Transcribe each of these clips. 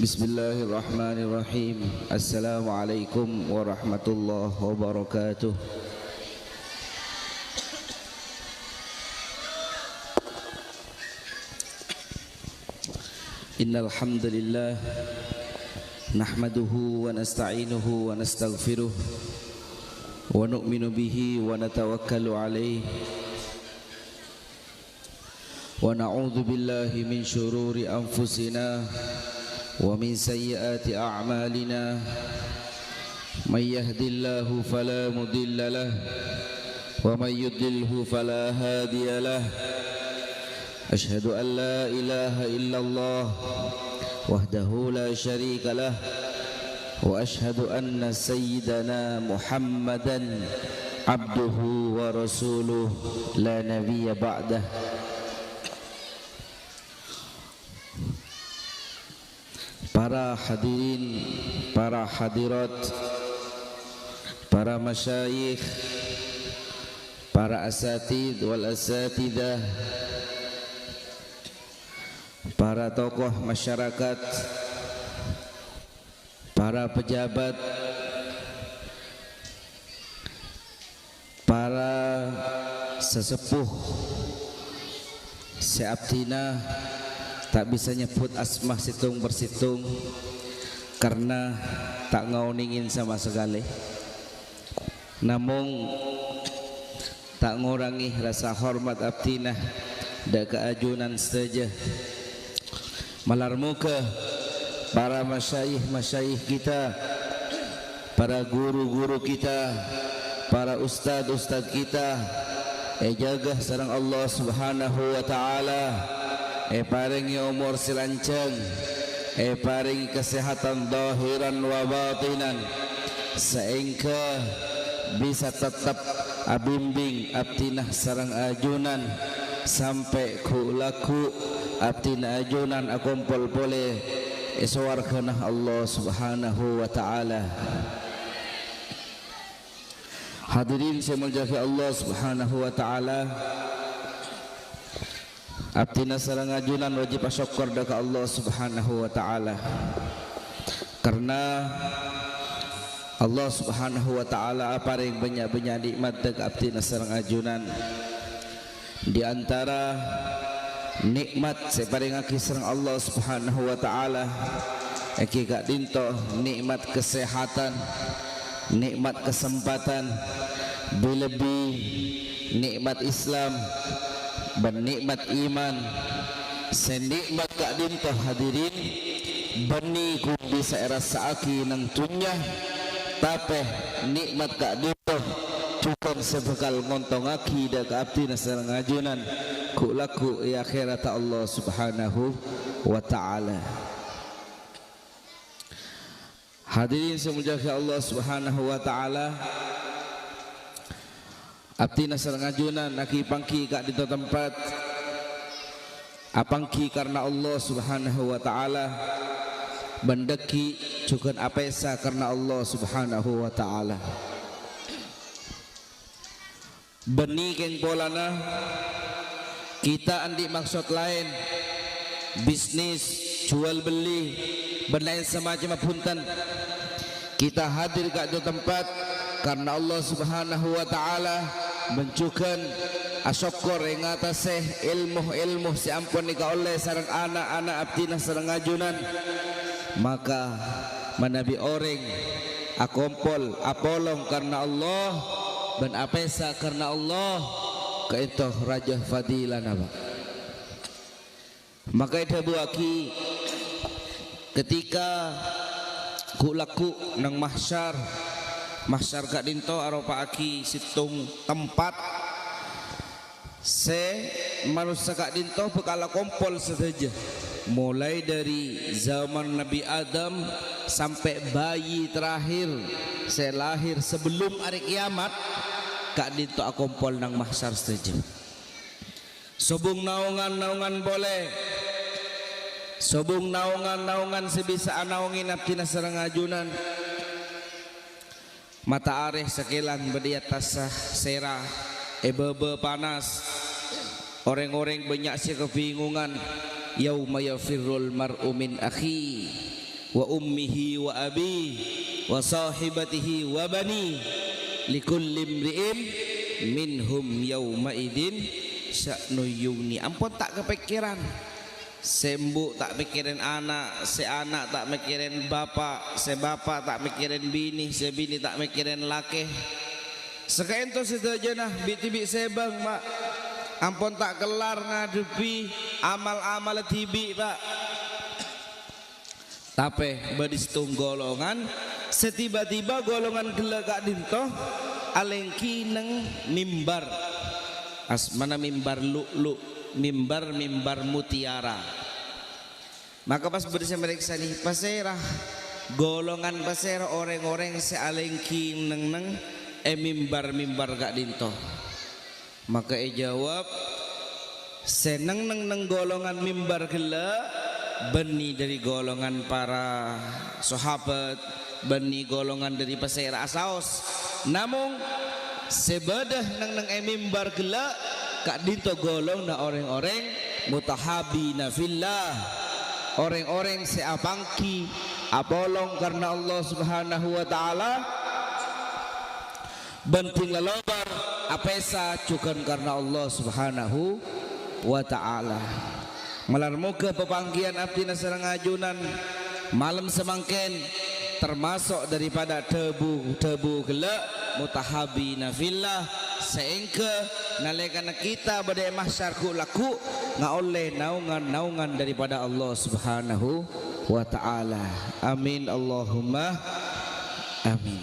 Bismillahirrahmanirrahim. Assalamualaikum warahmatullahi wabarakatuh. Innal hamdalillah nahmaduhu wa nasta'inuhu wa nastaghfiruh wa nu'minu bihi wa natawakkalu alayhi wa na'udzu billahi min syururi anfusina wa min sayyiati a'malina may yahdihillahu fala mudilla lahu wa may yudlilhu fala hadiya lahu asyhadu an la ilaha illallah wahdahu la syarika lahu wa asyhadu anna sayyidana Muhammadan abduhu wa rasuluh la nabiyya ba'dah. Para hadirin, para hadirat, para masyayikh, para asatid wal asatidah, para tokoh masyarakat, para pejabat, para sesepuh seabtina, tak bisa nyebut asmah situng bersitung karena tak ngauningin sama sekali, namun tak ngurangi rasa hormat abdinah dan keajunan saja. Malar muka para masyayikh kita, para guru-guru kita, para ustad kita, jaga sareng Allah Subhanahu wa taala, paringi umur silanceng, paringi kesehatan zahiran wa batinan, sehingga bisa tetap abimbing abdinah sareng ajunan sampai ku laku abdinah ajunan akumpul boleh iswarkanah Allah Subhanahu wa taala. Hadirin saya muliakan Allah Subhanahu wa taala, abdina sareng ajunan wajib syukur dekat Allah Subhanahu wa taala karena Allah Subhanahu wa taala paring banyak-banyak nikmat dekat abdina sareng ajunan. Di antara nikmat separing aki sareng Allah Subhanahu wa taala aki gak dinto nikmat kesehatan, nikmat kesempatan, lebih nikmat Islam, bernikmat iman, senikmat kak dinto hadirin bani ku bisa rasaaki nang dunya, tapi nikmat kak dinto cukup sebekal ngontong aki dak abdi nasarang ajunan ku laku ya akhirat Allah Subhanahu wa taala. Hadirin semuanya Allah Subhanahu wa taala, abdi nasarang ajunan aki pangki kak di tempat apangki karena Allah Subhanahu wa taala, bendeki cukup apesa karena Allah Subhanahu wa taala. Beni keng polana kita andi maksud lain bisnis jual beli berlain semacam punten, kita hadir kat di tempat karena Allah Subhanahu wa taala mencukan asyukur ing atase ilmu si ampun nika oleh sareng anak-anak abdina sareng ajunan, maka manabi orang akompol apolong karena Allah dan apesa karena Allah kaito raja fadilah nama. Maka itu buaki ketika kulaku nang mahsyar kak dinto aropa aki situng tempat se manusia kak dinto bekala kompol saja, mulai dari zaman Nabi Adam sampai bayi terakhir saya lahir sebelum hari kiamat kak dinto akompol nang mahsyar saja. Sobung naungan boleh, sobung naungan sebisa anaungin abdina sareng ajunan, mata areh sekilan bedi atas serah bebe panas, orang-orang banyak sih kebingungan, yauma yafirrul mar'u min akhi, wa ummihi wa abi wa sahibatihi wa bani likulli imri'in minhum yawma idin sya'nu yuni. Ampun tak kepikiran, sembu tak pikirin anak, se anak tak mikirin bapak, se bapak tak mikirin bini, se bini tak mikirin laki. Sekain tu sedajenah biti-biti sebang mak. Ampun tak kelar ngadepi amal-amal tibi pak. Tapi badistung golongan setiba-tiba golongan gelagak dintoh alengki neng mimbar. Asmana mimbar lu'lu, mimbar mutiara. Maka pas bersama mereka nih pasirah golongan pasirah orang-orang sealengki neng mimbar gak dintoh. Maka jawab seneng neng golongan mimbar gela beni dari golongan para sahabat, beni golongan dari pasir asaos. Namun sebadah neng mimbar gela kak dinto golong na orang-orang mutahabina fillah, orang-orang seapangki apolong karena Allah Subhanahu wa taala, benting lalobar apesa cukan karena Allah Subhanahu wa taala. Melarmuka pepanggian abdi nasarang ajunan malam semangken termasuk daripada tebu gelak mutahabina fillah, sehingga nalekana kita badai mahsyarku laku ngaoleh naungan daripada Allah Subhanahu wa taala. Amin Allahumma amin.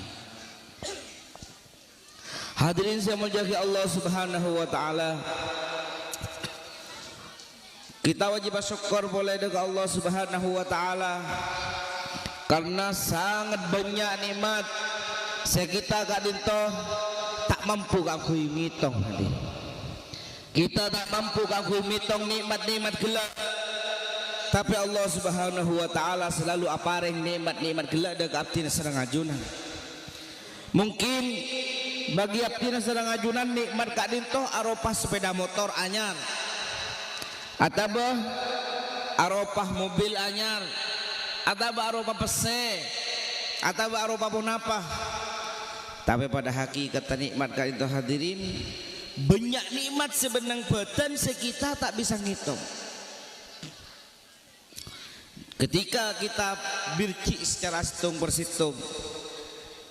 Hadirin saya muliakan Allah Subhanahu wa taala. Kita wajib bersyukur boleh dengan Allah Subhanahu wa taala karena sangat banyak nikmat sekita gak dinto tak mampu aku ngitung tadi. Kita tak mampu aku mitong nikmat-nikmat gelap. Tapi Allah Subhanahu wa taala selalu apareng nikmat-nikmat gelap dekat abdi sareng ajunan. Mungkin bagi abdi sareng ajunan nikmat gak dinto aropa sepeda motor anyar, atau aropah mobil anyar, atau aropah pese, atau aropah pun apa. Tapi pada hakikat nikmat kali itu hadirin, banyak nikmat sebenang badan sekita tak bisa ngitung. Ketika kita birci secara situng persitung,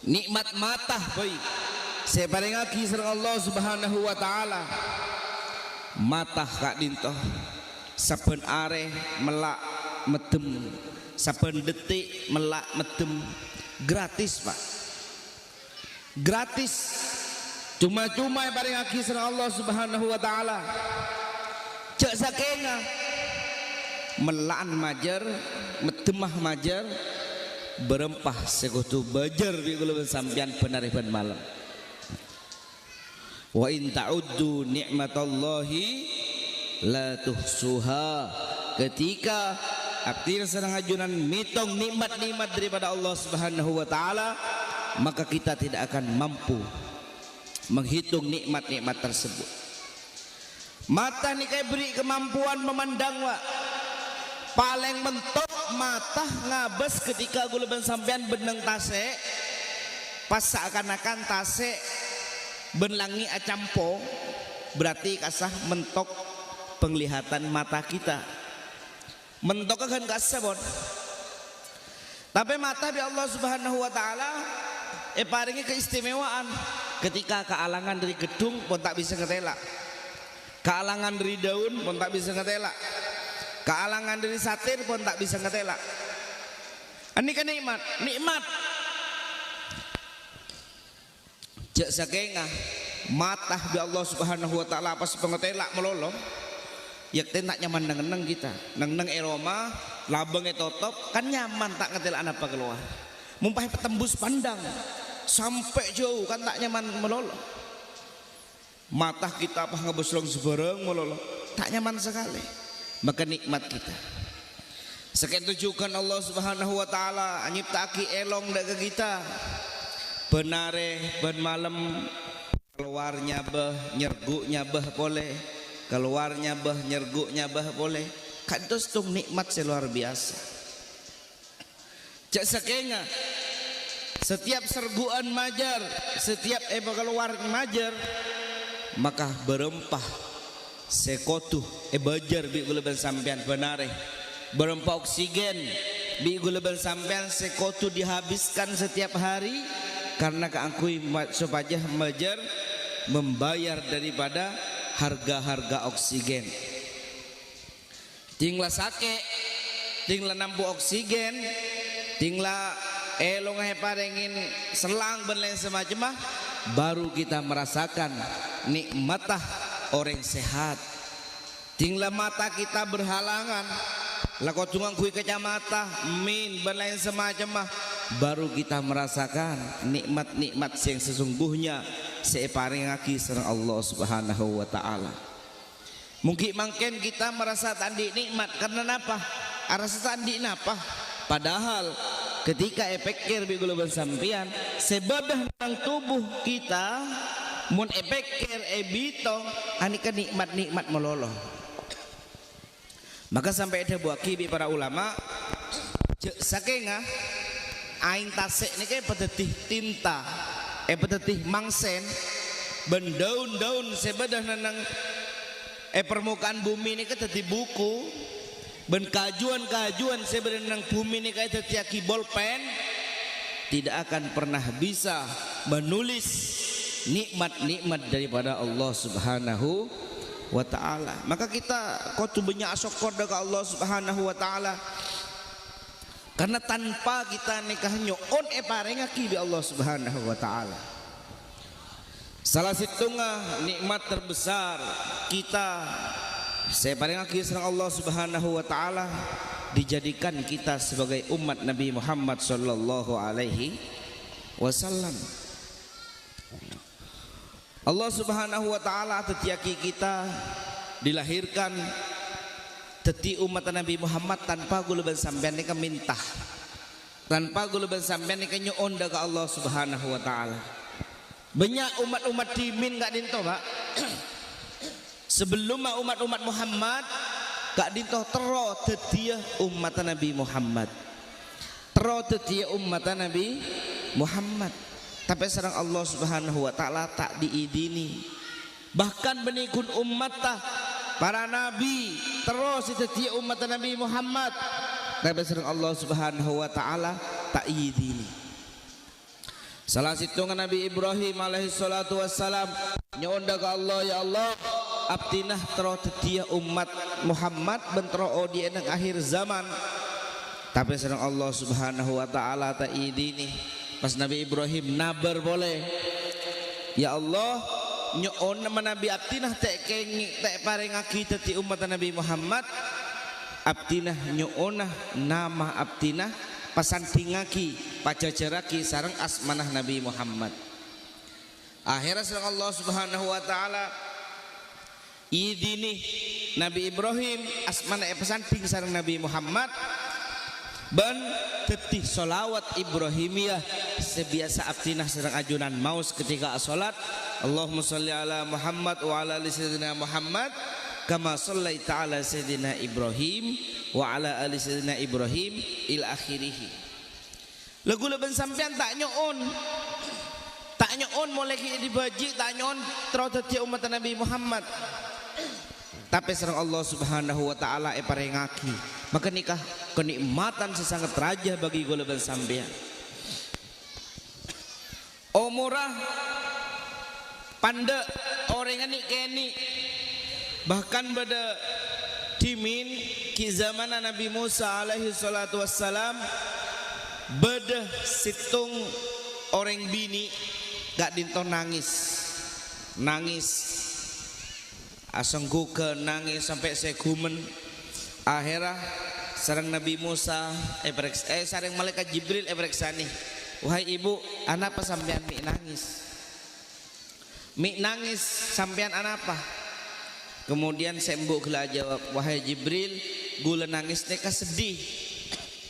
nikmat mata baik saya paling lagi serang Allah Subhanahu wa taala. Mata kak dintoh saben are melak medem, saben detik melak medem, gratis pak, gratis, cuma-cuma yang paling lagi serang Allah Subhanahu wa taala. Cek sakena melaan majar medemah majar berempah sekutu bajar di gulungan sampian penariban malam. Wa in ta'uddu ni'matallahi la tuhsuha. Ketika abdi sareng ajunan mitong nikmat-nikmat daripada Allah Subhanahu wa taala, maka kita tidak akan mampu menghitung nikmat-nikmat tersebut. Mata ni kayak beri kemampuan memandang wa. Paling mentok mata ngabes ketika guleben sampean beneng tase, pas seakan-akan tase benlangi acampo, berarti kasah mentok penglihatan mata kita. Mentok kan kasah bon. Tapi mata bi Allah Subhanahu wa taala paringi keistimewaan. Ketika kealangan dari gedung pun tak bisa ngetela, kealangan dari daun pun tak bisa ngetela, kealangan dari satir pun tak bisa ngetela. Ini kan nikmat, nikmat. Jak sakengah mata bi Allah Subhanahu wa taala pas pengetelak melolo. Ya tak nyaman neng kita, neng eroma labeng totop kan nyaman tak ngetelak apa keluar. Mumpah petembus pandang sampai jauh kan tak nyaman melolo. Mata kita apa ngebeslong sebarang melolo, tak nyaman sekali. Maka nikmat kita. Sekian tujukan Allah Subhanahu wa taala nyiptaki elong daga kita. Benare ben malam keluarnya bah nyerguknya bah boleh, keluarnya bah nyerguknya bah boleh. Kados tung nikmat seluar biasa. Cak sakenga setiap serbuan majar, setiap keluar majar, maka berempah sekotu bajar bi gulaban sampean benare berempah oksigen bi gulaban sampean sekotu dihabiskan setiap hari karena keangkui supaya majar membayar daripada harga-harga oksigen. Tinglah sake, tinglah nampu oksigen, tinglah elong parengin selang dan lain semacam, baru kita merasakan nikmatah orang sehat. Tinglah mata kita berhalangan, lakot tungang kui kacamata, min dan lain semacam, baru kita merasakan nikmat-nikmat yang sesungguhnya separengaki sareng Allah Subhanahu wa taala. Mungkin mangken kita merasa tandi nikmat karena apa? Arasa tandi napa? Padahal ketika epekir bi gulaban sampian sebadah nang tubuh kita mun epekir ebito anika nikmat-nikmat melolo. Maka sampai ada buah kibi para ulama sakenga aing tasik ini kayak pedetih tinta pedetih mangsen bendaun-daun sebadah nang permukaan bumi ini kayak tadi buku ben kajuan-kajuan sebadah nang bumi ini kayak tadi bolpen tidak akan pernah bisa menulis nikmat-nikmat daripada Allah Subhanahu wa ta'ala. Maka kita kudu banyak syukur kepada Allah Subhanahu wa ta'ala karena tanpa kita nikah nyoon parengaki bi Allah Subhanahu wa ta'ala. Salah satunya nikmat terbesar kita separengaki sareng Allah Subhanahu wa ta'ala dijadikan kita sebagai umat Nabi Muhammad sallallahu alaihi wasallam. Allah Subhanahu wa ta'ala tetiaki kita dilahirkan teti umat Nabi Muhammad tanpa gulaban sampean nika mintah, tanpa gulaban sampean nika nyoon ka Allah Subhanahu wa ta'ala. Banyak umat-umat dimin gak dinto Pak sebelum umat-umat Muhammad gak dinto tero tetia umat Nabi Muhammad, tero tetia umat Nabi Muhammad. Tapi sareng Allah Subhanahu wa ta'ala tak diidini, bahkan benikun umatah para nabi terus setiap umat Nabi Muhammad, tapi sareng Allah Subhanahu wa ta'ala tak diidini. Salah satu Nabi Ibrahim alaihi salatu wassalam nyonda ke Allah, ya Allah abdinah terus setiap umat Muhammad bentro di enang akhir zaman, tapi sareng Allah Subhanahu wa ta'ala tak diidini. Pas Nabi Ibrahim nabar boleh, ya Allah nyoon nama Nabi abdinah tek parengaki teti umat Nabi Muhammad abdinah nyoonah nama abdinah pasantingaki pajajaraki sareng asmanah Nabi Muhammad. Akhirnya sareng Allah Subhanahu wa ta'ala idini Nabi Ibrahim asmanah pasanting sareng Nabi Muhammad ban tetih solawat Ibrahimiyah sebiasa abdinah sareng ajunan maus ketika salat. Allahumma sholli ala Muhammad wa ala ali sayyidina Muhammad kama shallaita ala sayyidina Ibrahim wa ala ali sayyidina Ibrahim ila akhirih. Lagu leben sampean tak nyoon mulai dibaji tak nyoon terus dadi umat Nabi Muhammad, tapi sareng Allah Subhanahu wa ta'ala parengaki, maka nikah kenikmatan sesangat raja bagi golongan sampean. Omurah panda orang ini keni bahkan pada dimin ki zaman Nabi Musa alaihi salatu wassalam beda situng orang bini gak dinto nangis asengguke nangis sampai segumen. Akhirnya sareng Nabi Musa sareng malaikat Jibril nih, wahai ibu anak apa sampean mi nangis sampean anak apa? Kemudian sembuk gula jawab, wahai Jibril gula nangis neka sedih.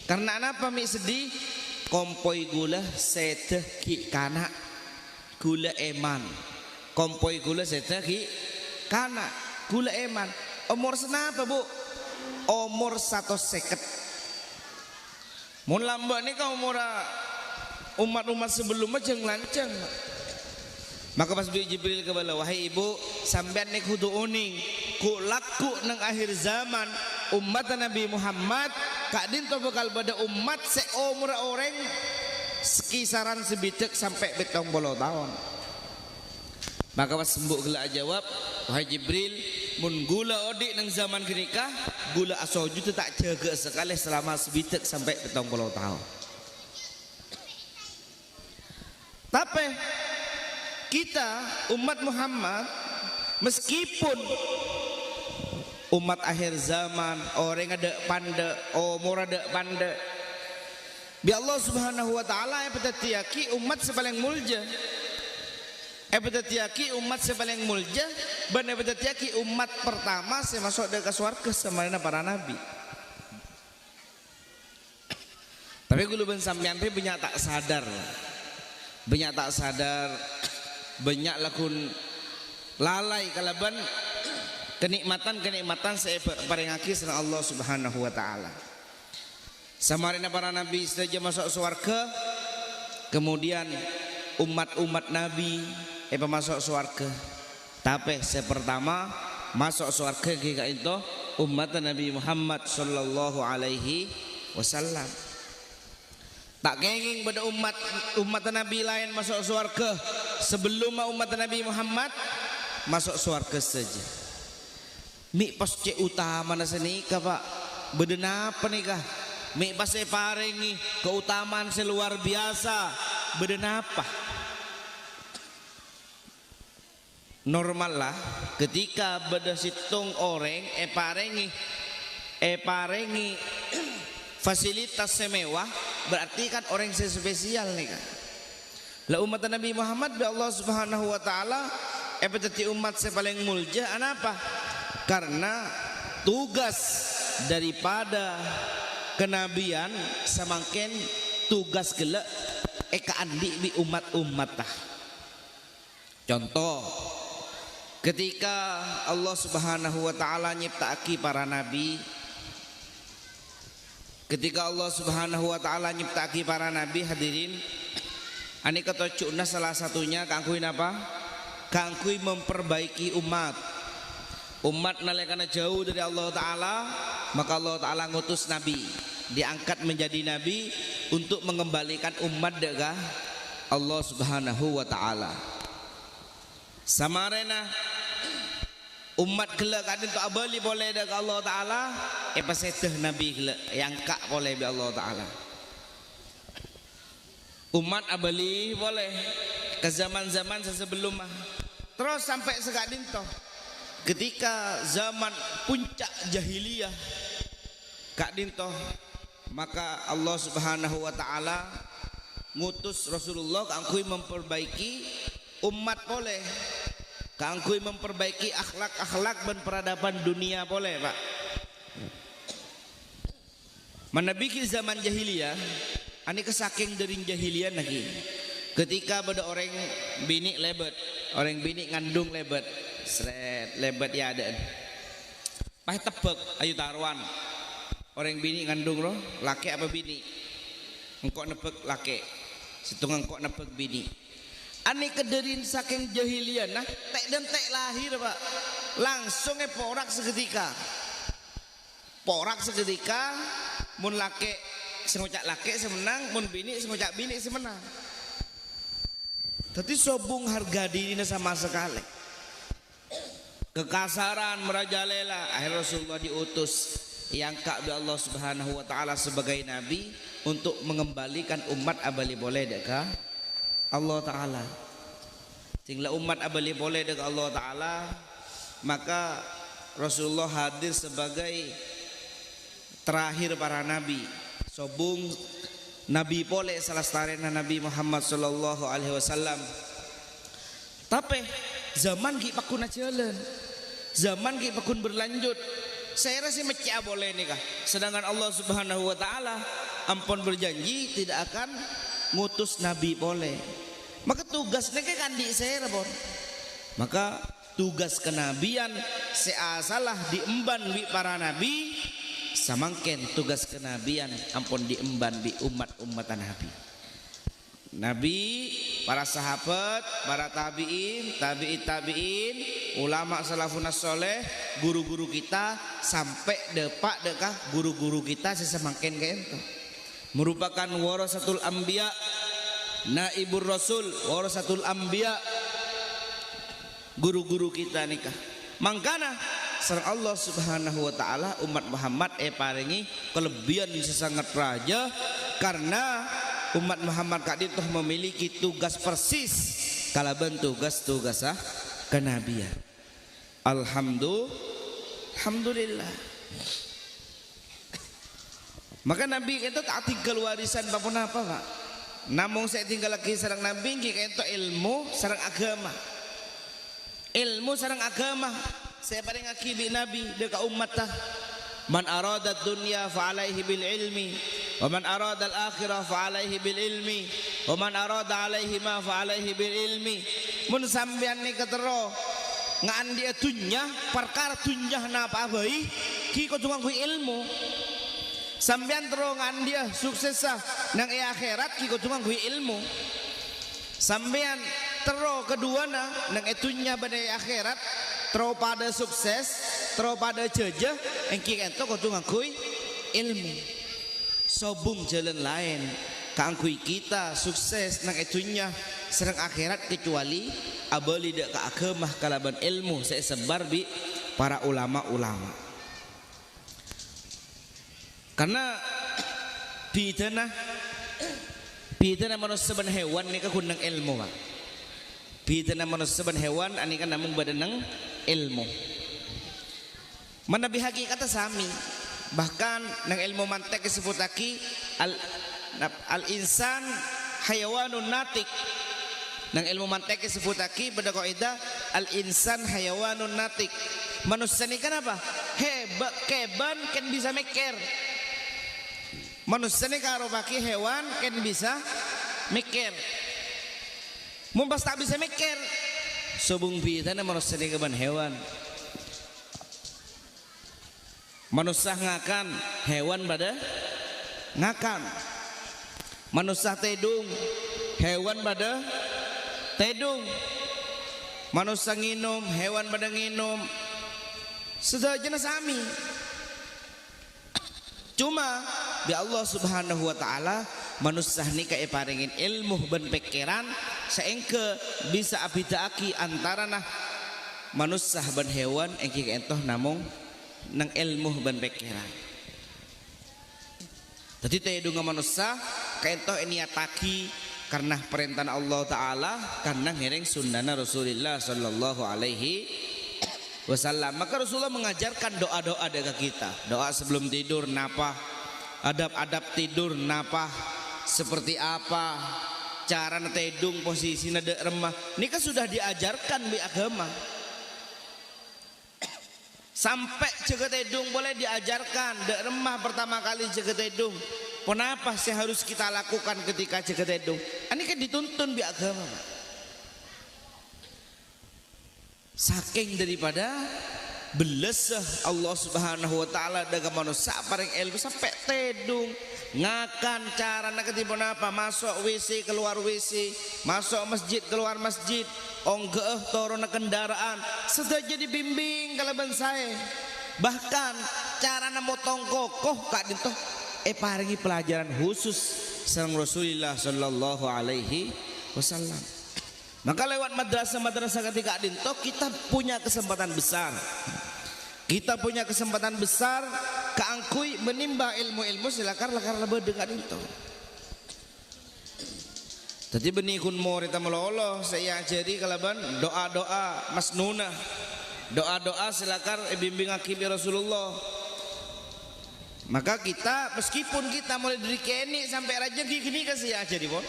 Karena apa mi sedih? Kompoi gula seteh ki kana gula eman, kompoi gula seteh ki kana gula eman. Umur senapa bu? Umur 150. Mun lambat ni kau murah umat-umat sebelumnya jeng lancang. Maka pas Jibril ke bala, wahai ibu, sampean ni kudu uning ku laku nang akhir zaman umat Nabi Muhammad kadin to bakal pada umat seumur orang sekisaran sebitek sampai 70 tahun. Maka pas sembuk gelak jawab, wahai Jibril, mun gula odik nang zaman kenikah gula asoju tu tak jaga sekali selama sebitek sampai 70 tahun. Tapi kita umat Muhammad meskipun umat akhir zaman orang ada panda umur ada panda bi Allah Subhanahu wa taala epatatiaki umat sepaling mulja epatatiaki umat sepaling mulja ban epatatiaki umat pertama saya masuk ke surga sama para nabi. Tapi gue ben sampean pe banyak tak sadar banyak lakun lalai kalaban kenikmatan saya paringaki sama Allah Subhanahu wa taala. Samarina para nabi saja masuk surga, kemudian umat-umat nabi masuk surga. Tapi saya pertama masuk surga kita itu umat Nabi Muhammad sallallahu alaihi wasallam. Tak kenging pada umat Nabi lain masuk surga sebelum umat Nabi Muhammad masuk surga saja. Mi pas cek utama nasa nikah pak, beden apa nikah? Mi pas paringi keutamaan seluar biasa, beden apa? Normal lah ketika beda situng orang paringi fasilitas semewah berarti kan orang spesial nih kan. Lah umat Nabi Muhammad bi Allah Subhanahu wa taala epatati umat paling mulja anapa? Karena tugas daripada kenabian semakin tugas gelak eka andi bi umat-umat tah. Contoh ketika Allah Subhanahu wa taala nyiptaki para nabi, ketika Allah Subhanahu wa taala nyiptaki para nabi hadirin, ani ketocukna salah satunya kangkuin apa? Kangkuin memperbaiki umat nalekana jauh dari Allah taala, maka Allah taala ngutus nabi, diangkat menjadi nabi untuk mengembalikan umat dega Allah Subhanahu wa taala. Samarena umat gelak kadin tu abali boleh dega Allah taala paseteh nabi gelak yang kak boleh bi Allah taala. Umat abali boleh ke zaman-zaman sebelum terus sampai sekadin toh ketika zaman puncak jahiliyah kadin toh maka Allah Subhanahu wa taala ngutus Rasulullah kangkui memperbaiki umat boleh, kangkui memperbaiki akhlak dan peradaban dunia boleh pak. Mana bikin zaman jahiliyah ani kesaking dari jahiliyah lagi ketika pada orang bini lebet, orang bini ngandung lebet, seret lebet ya ada pah tebek ayu taruhan orang bini ngandung loh laki apa bini engkau nebek laki situng engkau nebek bini ani kederin saking jahiliyah nah tek dan tek lahir pak langsung porak seketika mun laki sengocak laki semenang mun bini sengocak bini semenang. Tapi sobung harga dirinya sama sekali, kekasaran merajalela. Akhirnya Rasulullah diutus yang kak Allah Subhanahu wa taala sebagai nabi untuk mengembalikan umat abali boleh deka Allah taala. Tinggal umat abali boleh deka Allah taala, maka Rasulullah hadir sebagai terakhir para nabi. Sobung nabi pole salah starena Nabi Muhammad sallallahu alaihi wasallam. Tapi zaman ki pakun jalan, zaman ki pakun berlanjut. Saya rasa mecia boleh nih kah. Sedangkan Allah Subhanahu wa taala ampun berjanji tidak akan ngutus nabi boleh. Maka tugasnya kan di saya pun. Maka tugas kenabian seasalah diemban wi para nabi samangken tugas kenabian ampun diemban bi umat-umatan Nabi. Nabi, para sahabat, para tabi'in, tabi'in, ulama salafun soleh, guru-guru kita sampai depak dekah guru-guru kita sesemangken kayak itu. Merupakan warasatul anbiya, naibur rasul, warasatul anbiya, guru-guru kita nikah. Mangkana sareng Allah Subhanahu wa taala umat Muhammad paringi kelebihan sesangat raja karena umat Muhammad kadit toh memiliki tugas persis kalaban tugas kenabian. Alhamdulillah. Maka Nabi itu tak tinggal warisan apapun apa Pak. Namun saya tinggal lagi sareng Nabi itu ilmu sareng agama. Ilmu sareng agama saya paling akibi Nabi dekat umat tah. Man arada dunya fa alaihi bil ilmi wa man arada al akhirah fa alaihi bil ilmi wa man arada alaihi ma fa alaihi bil ilmi. Mun sampean ni ketero ngan dia dunya perkara dunya napa bae ki kudu nganggo ilmu. Sampean tero ngan dia sukses nang akhirat ki kudu nganggo ilmu. Sampean tero keduana nang dunya badai akhirat tero pada sukses tero pada jejeh engki ento kudu nganggo ilmu. Sobung jalan lain kangkui kita sukses nang dunya serang akhirat kecuali abali dak ka agama kalaban ilmu saya sebar bi para ulama-ulama. Karena bidana manusia ban hewan ni kagundang ilmu Pak. Bidana manusia ban hewan ani kan namung badanang ilmu. Manabi hakikat sami. Bahkan nang ilmu mantek disebutaki al insan hayawanun natik. Nang ilmu mantek disebutaki pada kaidah al insan hayawanun natik. Manusia ni kan apa? Keban kan bisa mikir. Manusia ni karo baki hewan kan bisa mikir. Mun pas tak bisa mikir subung bidana manusia ni keban hewan. Manusia ngakan, hewan pada ngakan. Manusia tedung, hewan pada tedung. Manusia nginum, hewan pada nginum. Sedajana sami. Cuma bi Allah Subhanahu wa taala manusia ni kae paringin ilmu ban pikiran saengke bisa abidaaki antara nah manusia ban hewan engki entoh namung nang ilmu ban pikiran. Jadi tedung manusia kaentoh niataki karena perintah Allah taala karena ngiring sunnah Rasulullah sallallahu alaihi wasallam. Maka Rasulullah mengajarkan doa-doa dekat kita. Doa sebelum tidur napa, adab-adab tidur napa, seperti apa, cara tedung posisi nade remah. Ini kan sudah diajarkan di agama. Sampai jaga tedung boleh diajarkan. Dek remah pertama kali jaga tedung. Kenapa sih harus kita lakukan ketika jaga tedung? Ini kan dituntun di agama. Saking daripada belesah Allah Subhanahu wa taala daga manusia paring ilmu sampai tedung ngakan cara nak ketipun apa masuk WC keluar WC masuk masjid keluar masjid onggeh turun kendaraan sedaya dibimbing kalaban saya bahkan cara motong kokoh kak dintoh paringi pelajaran khusus sareng Rasulullah sallallahu alaihi wasallam. Maka lewat madrasah-madrasah ketika dinto kita punya kesempatan besar. Kita punya kesempatan besar keangkui menimba ilmu-ilmu silakan lakar lebih dengan dinto. Jadi benikun morita melolo saya ajari kalaban doa-doa masnuna. Doa-doa silakan bimbing akibi Rasulullah. Maka kita meskipun kita mulai dari kini sampai raja gini kasih ajari pun.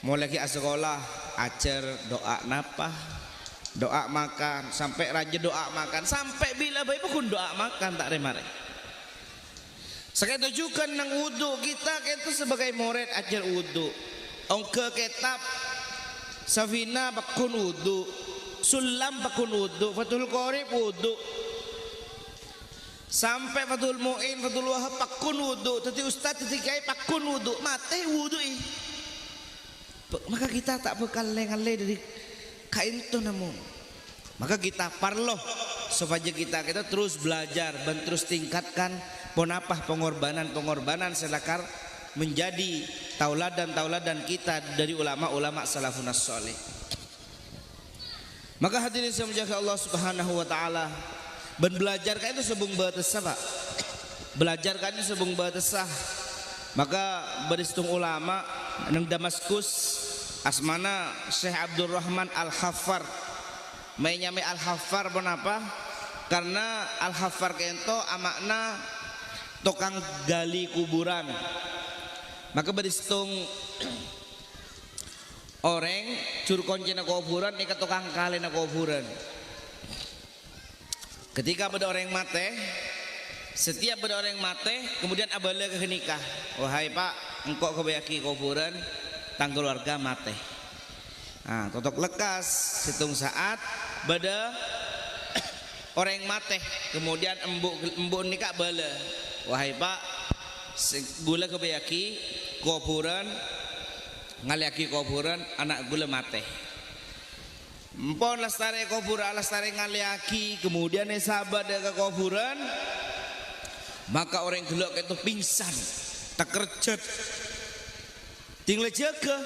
Mulai ke sekolah ajar doa napa doa makan sampai raja doa makan sampai bila bayi pun doa makan tak remare. Sekali tujukan nang wudu kita itu sebagai murid ajar wudu. Ongke kitab Safina bakun wudu, Sulam bakun wudu, Fathul Qorib wudu. Sampai Fathul Mu'in, Fathul Wahab pakun wudu, tadi ustaz tadi kiai pakun wudu, mate wudu maka kita tak bekal leng-leng dari kain itu namun. Maka kita parloh supaya kita terus belajar dan terus tingkatkan ponapah pengorbanan selakar menjadi tauladan kita dari ulama-ulama salafun salih. Maka hadirin yang menjaga Allah Subhanahu wa taala, ben belajar kan itu sebung batasah Pak. Belajar kan itu sebung batasah. Maka beristung ulama nang Damaskus asmana Syekh Abdurrahman Al-Haffar. Mainyame Al-Haffar kenapa? Karena Al-Haffar kento amakna tukang gali kuburan. Maka beristung orang curkonci na kuburan ikat tukang kali na kuburan. Ketika pada orang mate, setiap pada orang mate kemudian abala ke nikah. Wahai Pak, engkau kebayaki kuburan tang keluarga mate. Nah, totok lekas hitung saat pada orang mate kemudian embuk nikah bala. Wahai Pak, gula kebayaki kuburan ngaliaki kuburan anak gula mate. Empon lestari kuburan lestari ngaliaki kemudian sahabat ke kuburan maka orang gelok itu pingsan terkerjet tinggal jaga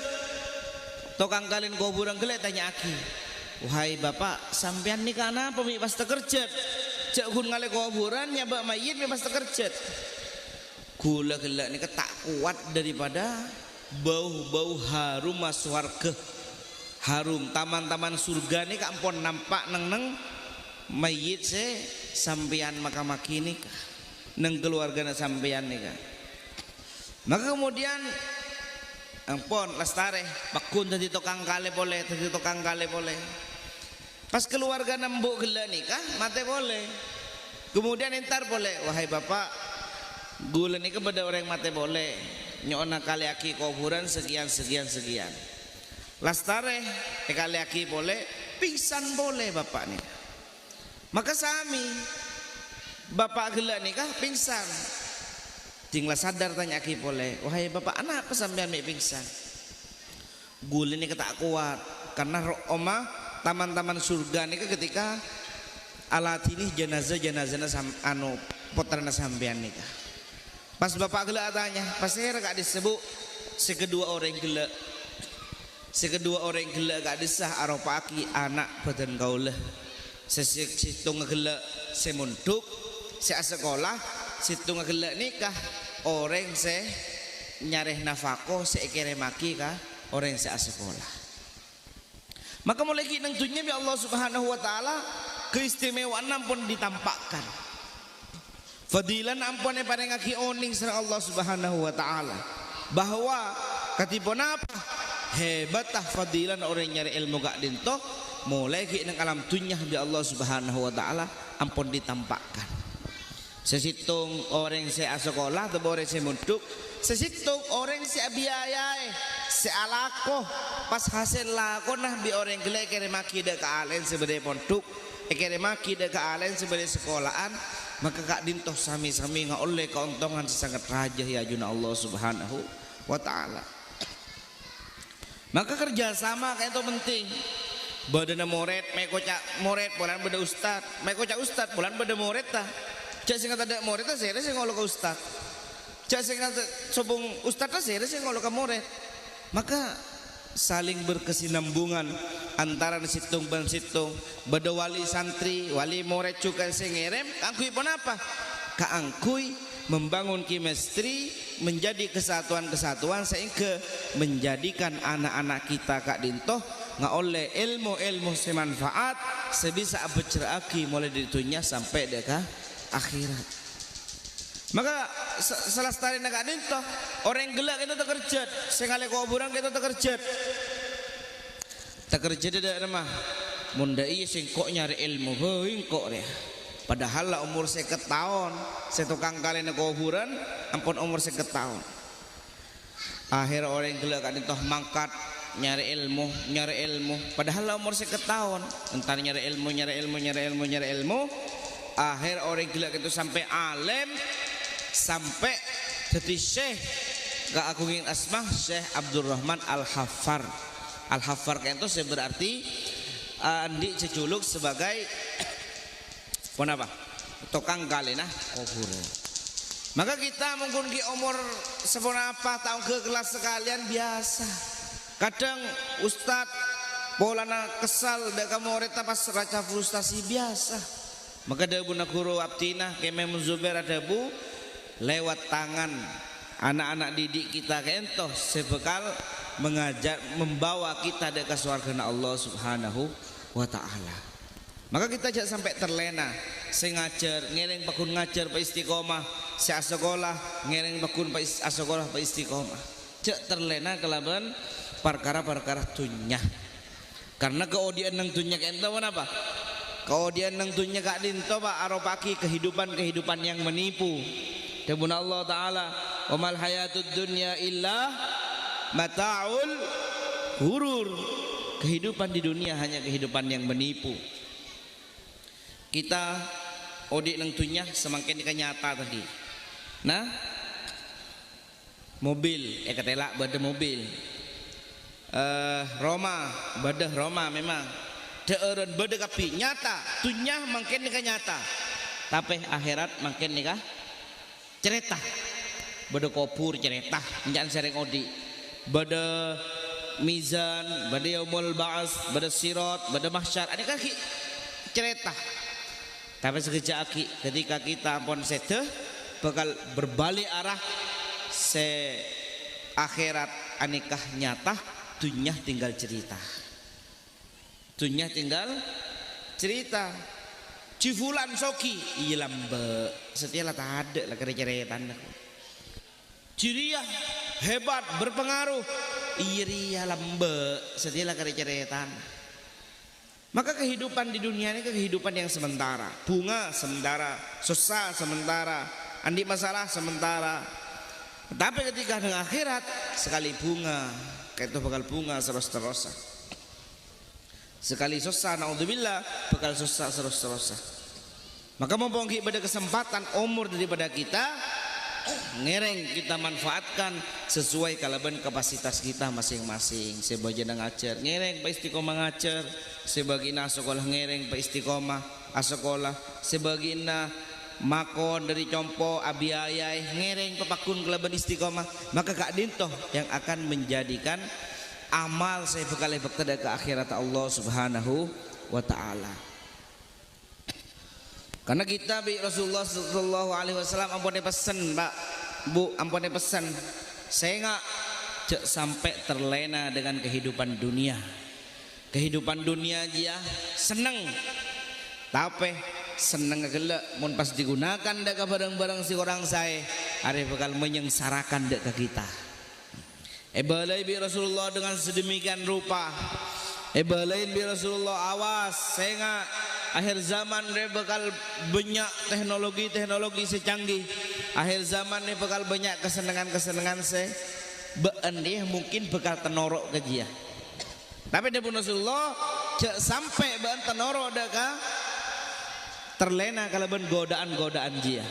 tukang kalin kuburan gelek tanya aki, wahai bapak sampean nih karena apa mi pas terkerjet cek gun ngale kuburan nyabak mayit mi pas terkerjet gula gelek nih tak kuat daripada bau harum masuk warga harum taman-taman surga nih kampon nampak neng mayit se sampean makamaki nih neng keluarga na sampean nih kan. Maka kemudian ampun lestare pakun tadi tukang kale boleh pas keluarga nembuk gila nih kan mate boleh kemudian entar boleh wahai bapak gula nih kepada orang mate boleh nyona kali aki kuburan sekian lestare kali aki boleh pingsan boleh bapak nih maka sami bapak gila nih kah pingsan tinggal sadar tanya aki boleh wahai bapak anak apa sampean mi pingsan gula nih ketak kuat karena oma taman-taman surga nih ketika alat ini jenazah anu potrana sampean nih kah pas bapak gila tanya pas saya gak disebut sekedua orang gila gak disah aropaki anak badan kaulah sesitung gila semunduk sekolah situng gila nikah orang se nyareh nafako seekere maki kah orang se sekolah maka mulai kita dunia ya Allah Subhanahu wa taala keistimewaan pun ditampakkan fadilan ampun paring aki oning sareng Allah Subhanahu wa taala bahwa katipun apa hebatah fadilan orang nyari ilmu gak dinto mulai kita nang alam dunia ya Allah Subhanahu wa taala ampun ditampakkan sesitung orang se sekolah atau orang se munduk sesitung orang se biayai se alako pas hasil lako nah bi orang gelek kere maki de ka alen sebagai pondok kere maki de ka alen sebagai sekolahan maka kak dintoh sami-sami nggak oleh keuntungan sangat raja ya juna Allah Subhanahu wa taala maka kerjasama kayak itu penting badana moret mekocak moret bulan beda ustad mekocak ustad bulan beda moret ta cak sing ada moret ta sere sing ngolo ke ustad cak sing sobong ustad ta sere sing ngolo ke moret maka saling berkesinambungan antara situng ban situng beda wali santri wali moret juga sing ngerem angkui pun apa kaangkui membangun chemistry menjadi kesatuan sehingga menjadikan anak-anak kita kak dintoh nggak oleh ilmu semanfaat sebisa berceraki mulai dari dunia sampai deka akhirat maka selestari nak dintoh orang gelak kita terkerjat sengale kuburan kita terkerjat di rumah mundai sing kok nyari ilmu heuing kok ya padahal lah umur 50 tahun setukang kali na kuburan ampun umur 50 tahun akhir orang gelak kan toh mangkat nyari ilmu padahal lah umur 50 tahun entar nyari ilmu akhir orang gila itu sampai alim, sampai jadi syekh keagungin asma Syekh Abdurrahman Al-Haffar. Al-Haffar itu berarti andi ceculuk sebagai apa? Tukang gali nah kubur. Maka kita mungkin di umur seberapa tahun ke kelas sekalian biasa. Kadang Ustadz polana kesal deka murid pas raca frustasi biasa. Maka ada bu guru abtina kemem Zubair ada bu lewat tangan anak-anak didik kita kentoh sebekal mengajar membawa kita deka surga Allah Subhanahu wa taala. Maka kita jangan sampai terlena. Saya ngajar, ngereng pakun ngajar pak istiqomah. Saya sekolah, ngereng pakun pak sekolah pak istiqomah. Cek terlena kelaban perkara-perkara dunya. Karena keodian nang dunya kento apa? Keodian nang dunya kak dinto pak aropaki kehidupan yang menipu. Debun Allah Taala, "Wamal hayatud dunya illa mata'ul hurur." Kehidupan di dunia hanya kehidupan yang menipu. Kita odik nang dunya semakin nyata tadi. Nah, mobil, ketela bada mobil. Roma, bada Roma memang. Deeren bada kapi nyata, dunya makin nyata. Tapi akhirat makin nikah cerita. Bada kubur cerita, jangan sering odik. Bada mizan, bada yaumul ba'ats, bada sirat, bada mahsyar. Ada kaki cerita. Tapi sekejap ketika kita pun sedeh bakal berbalik arah se akhirat anikah nyata, dunia tinggal cerita. Dunia tinggal cerita. Cifulan soki iya lambe setialah tak ada lah cerita. Ciriah hebat berpengaruh iya lambe setialah cerita. Maka kehidupan di dunia ini kehidupan yang sementara. Bunga sementara, susah sementara, andi masalah sementara. Tapi ketika dengan akhirat sekali bunga, kayak itu bakal bunga terus-terusan. Sekali susah, naudzubillah, bakal susah terus-terusan. Maka mumpung pada kesempatan umur daripada kita, ngereng kita manfaatkan sesuai kalaban kapasitas kita masing-masing. Sebagian ngajar ngereng pak istiqomah ngajar, sebagian sekolah ngereng pak istiqomah sekolah, sebagian makon dari compo abi ayai ngereng pepakun kalaban istiqomah. Maka kak dintoh yang akan menjadikan amal saya bekal bekal ke akhirat Allah Subhanahu wa taala. Karena kita bi Rasulullah sallallahu alaihi wasallam ampun pesan, Pak, Bu, ampun pesan. Saya enggak sampai terlena dengan kehidupan dunia. Kehidupan dunia aja seneng. Tapi seneng gelek mun pas digunakan dek barang-barang si orang saya, ada bakal menyengsarakan dek ke kita. Balai bi Rasulullah dengan sedemikian rupa. Balain bi Rasulullah awas, saya enggak akhir zaman dia bakal banyak teknologi secanggih. Akhir zaman dia bakal banyak kesenangan dia mungkin bakal tenorok ke dia. Tapi dia pun Rasulullah sampai bahan tenorok deka terlena kalau bahan godaan dia.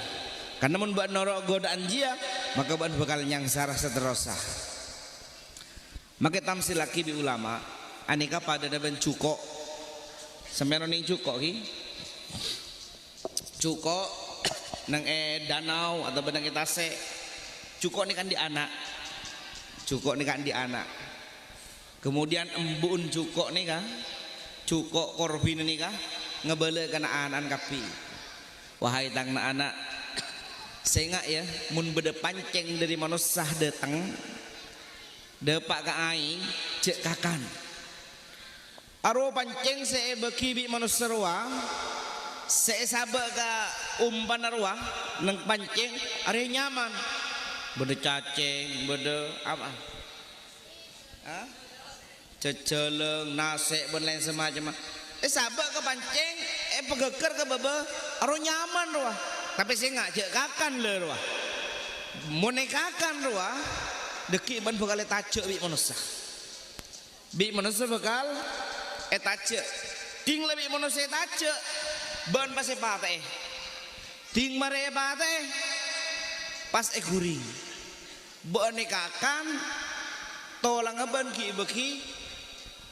Karena mun bahan norok godaan dia maka bahan bakal nyangsara seterusnya. Maka tamsil lagi di ulama aneka pada daban cukok. Sampai ning cukok ki cukok nang danau atau benang tase cukok ini kan di anak kemudian embun cukok nih kah cukok korbin nih kah ngebele kana anak kapi wahai tang anak saya ya mun beda panceng dari manusia datang depak ke aing cek kakan arwah panceng saya bekibi manusia ruang saya sabak ke umpan arwah neng panceng area nyaman beda cacing beda apa ceceleng nasek dan lain semacam sabak ke panceng pegeker ke bebe arwah nyaman ruah tapi saya nggak cek kakan le ruah monekakan ruah deki ban bakal tajek bi manusia bakal tace ting lebih manusia tace ban pasti patah ting mareba teh pas guring bonekakan tolang aban ki beki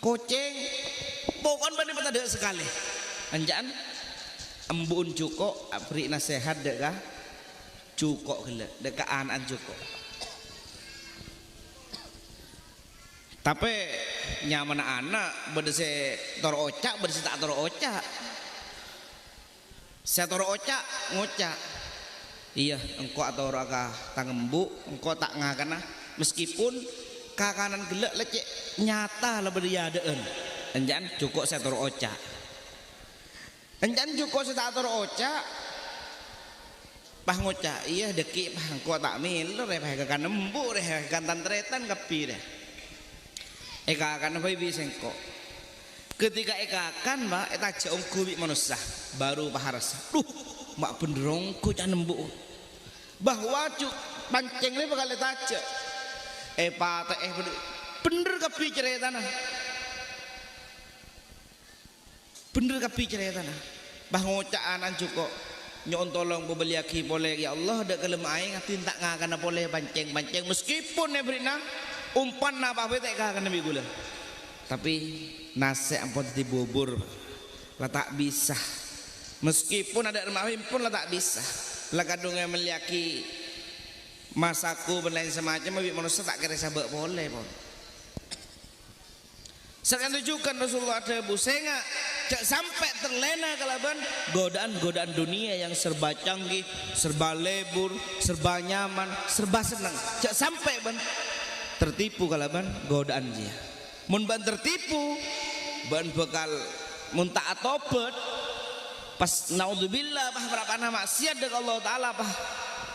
koceng pokon bani pada sekali anjaan embun cuko apri nasihat dek kah cuko gila dek anak cuko tapi nyaman anak berdese toro ocak berdese tak toro ocak saya toro ocak ngocak iya engkau atau raka tangembu engkau tak ngakana meskipun kakanan gelek lecek nyata lah beriadaan enjan cukup saya toro ocak enjan cukup saya tak toro ocak pah ngocak iya deki pah engkau tak mil repah kakan nembu repah kakan tantretan kapi deh eka akan apa bisa engkau ketika eka akan mbak eta jauh kubik manusia baru paharas mak penderongku jangan nembu bahwa cuk pancing ini bakal taja patah bener kapi cerita nah bener kapi cerita nah bah ngocak anan cukup nyon tolong beli aki boleh ya Allah ada kelem aing atin tak ngakan boleh pancing meskipun ya berina umpan apa bete kakak nabi gula tapi nasi ampun dibubur lah tak bisa meskipun ada remahim pun lah tak bisa lah kadungnya meliaki masaku berlain semacam tapi manusia tak kira sabak boleh pun sekarang tunjukkan Rasulullah ada busenga cak sampai terlena kalaban godaan dunia yang serba canggih serba lebur serba nyaman serba senang cak sampai ban tertipu kalaban godaan dia mun ban tertipu ban bekal mun taat tobat pas naudzubillah bah berapa nama maksiat dengan Allah taala bah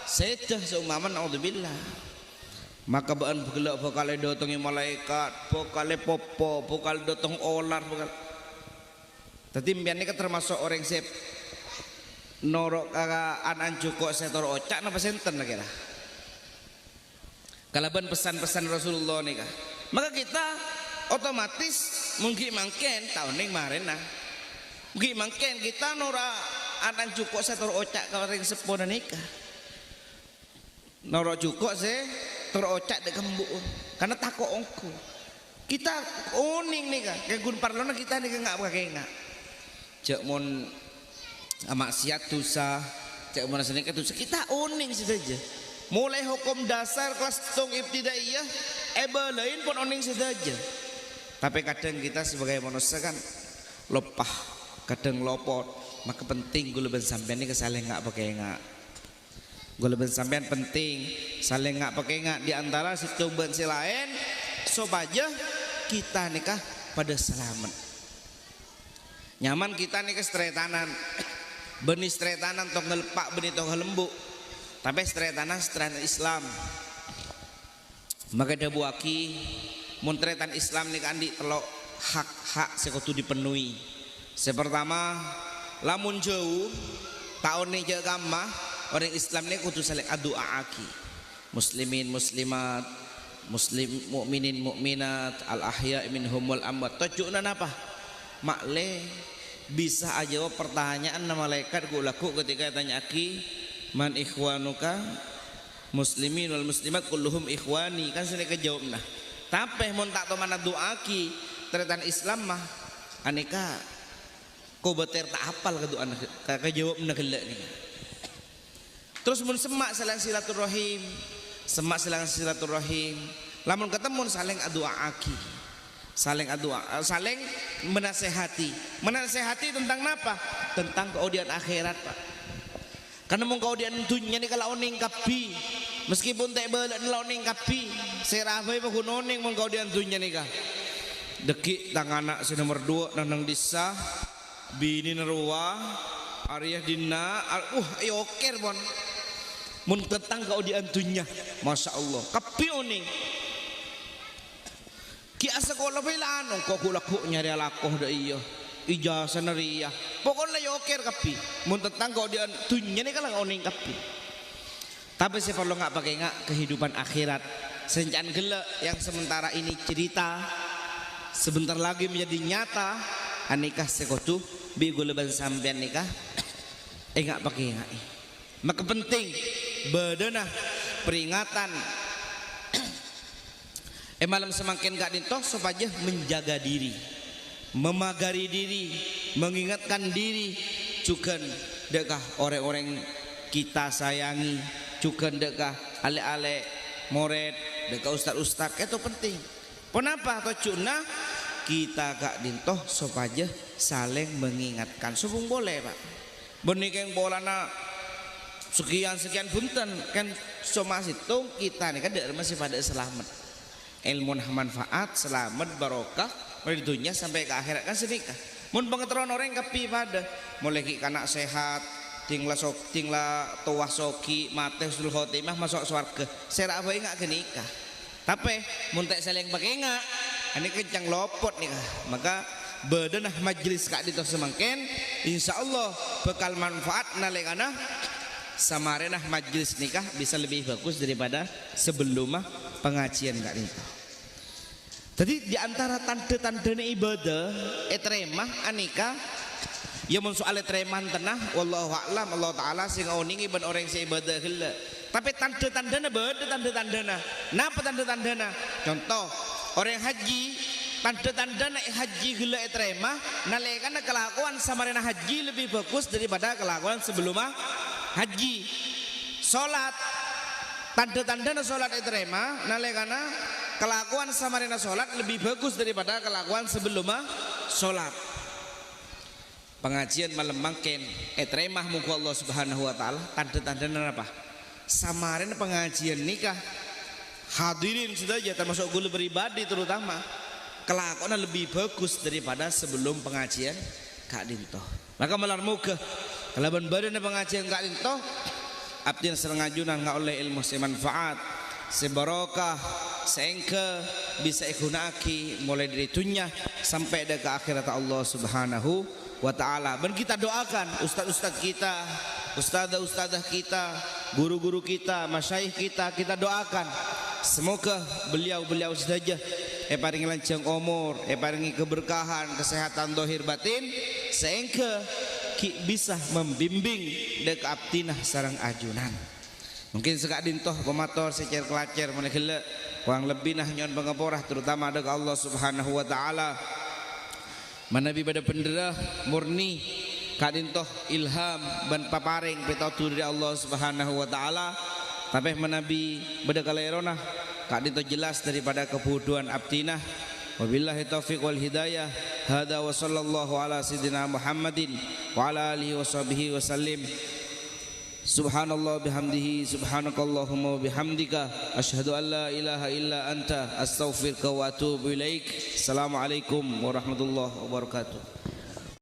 sedah seumaman naudzubillah maka ban begelak bekal dotongi malaikat bekal popo bekal dotong olar bekal tadi mbian ini termasuk orang sep norok anan cukup setor ocak napa senten lagi lah kalaban pesan-pesan Rasulullah nih kah maka kita otomatis mungkin mangken tahun ini kemarin nah mungkin mangken kita nora anan cukup setor ocak kalau yang sepona nikah nora cukup se terocak dek kembuun karena takut ongku kita uning nih kah kayak gun parlona kita nih nggak pakai nggak cek mon maksiat dosa cek mon senika dosa kita uning saja mulai hukum dasar kelas tung ibtidaiyah lain pun oning saja tapi kadang kita sebagai manusia kan lepah kadang lopot maka penting gue lebih sampean ini saling nggak pakai nggak gue lebih sampean penting saling nggak pakai nggak diantara si cobaan si lain sobaja kita nikah pada selamat nyaman kita nikah stretanan benih stretanan tong ngelpak benih tong lembu tapi stretanan Islam maka dia buaki muntretan Islam nih kandi telok hak sekutu dipenuhi sepertama lamun jauh tahun nih jaga gamma orang Islam nih kudu saling doa aki muslimin muslimat muslim mukminin mukminat al ahya minhumul amwat tujuan apa makle bisa aja pertanyaan nama malaikat gue laku ketika tanya aki man ikhwanuka muslimin wal muslimat kulluhum ikhwani kan sudah kejawab nah tapi mun tak mana doa ki ternyata Islam mah aneka kau beter tak hafal ke doa kejawab nak gelak ni terus mun semak saling silaturahim lamun ketemu saling doa aki saling doa saling menasehati tentang apa tentang kemudian akhirat pak karena mau kau dia dunia ni kalau oning kapi meskipun tak belat kalau oning kapi serafai pun oning mau kau dia dunia ni kah dekik tang anak si nomor 2 nang disa bini nerua Arya Dina ayo oker bon mun tentang kau dia dunia masya Allah kapi oning ki sekolah belan kau kulaku nyari lakoh dah iya ijazah nariyah pokoknya yoker kapi mun tentang kau dia dunia ni kalau oning kapi tapi saya perlu nggak pakai nggak kehidupan akhirat senjan gelak yang sementara ini cerita sebentar lagi menjadi nyata anikah sekotu bi gue leban sampean nikah nggak pakai nggak Maka penting bedenah peringatan malam semakin gak dintoh supaya menjaga diri, memagari diri, mengingatkan diri cukan dekah orang-orang kita sayangi, cukan dekah ale-ale moret dekah ustad-ustad itu penting. Kenapa tocuna kita gak dintoh supaya saling mengingatkan. Subung boleh Pak. Benikeng bolana sekian punten kan cuma situng kita nih kan masih pada selamat. Ilmu manfaat, selamat, barokah dari dunia sampai ke akhirat kan sedikah. Mun pengetahuan orang kapi pada mulai kanak sehat, tinggal tua soki, mate husnul khotimah masuk surga. Saya apa ingat kenikah. Tapi mun tak saling pakai ingat, ini kencang lopot nih. Maka bedenah majlis kak di semangken, insya Allah bekal manfaat nalekana samarenah majlis nikah bisa lebih bagus daripada sebelum pengajian kak itu. Jadi diantara tanda-tanda ibadah etremah anika ya mun soal etremah tenah wallahu a'lam Allah taala sing oningi ben orang si ibadah heula. Tapi tanda-tandana beda tanda-tandana. Napa tanda-tandana? Contoh orang haji tanda-tandana haji heula etremah nalekana kelakuan samarena haji lebih bagus daripada kelakuan sebelum haji. Salat tanda-tandana salat etremah nalekana kelakuan samarena sholat lebih bagus daripada kelakuan sebelum sholat. Pengajian malam mangken etremah muka Allah subhanahu wa ta'ala tanda-tanda apa? Samarena pengajian nikah hadirin sudah aja termasuk guru pribadi terutama kelakuan lebih bagus daripada sebelum pengajian kak dintoh. Maka malar muka kalaban badan pengajian kak dintoh abdin serang ajunan nggak oleh ilmu semanfaat sebarokah sehingga bisa ikunaki mulai dari dunia sampai ke akhirat Allah subhanahu wa ta'ala. Dan kita doakan ustad-ustad kita, ustadzah-ustadzah kita, guru-guru kita, masyayikh kita doakan semoga beliau-beliau saja paringi lancang umur, paringi keberkahan, kesehatan zahir batin sehingga bisa membimbing dek abdinah sarang ajunan. Mungkin sekak dintoh pemator secer kelacer menegele kurang lebih nah nyon pengeporah terutama ada Allah subhanahu wa ta'ala manabi pada penderah murni kak dintoh ilham dan paparing petautu dari Allah subhanahu wa ta'ala tapi manabi pada kalairona kak dintoh jelas daripada kebuduan abdinah. Wabillahi taufiq wal hidayah. Hada wa sallallahu ala sayyidina Muhammadin wa ala alihi wa sahbihi wa sallim. Subhanallah bihamdihi subhanakallahumma bihamdika asyhadu an la ilaha illa anta astaghfiruka wa atubu ilaik. Assalamualaikum warahmatullahi wabarakatuh.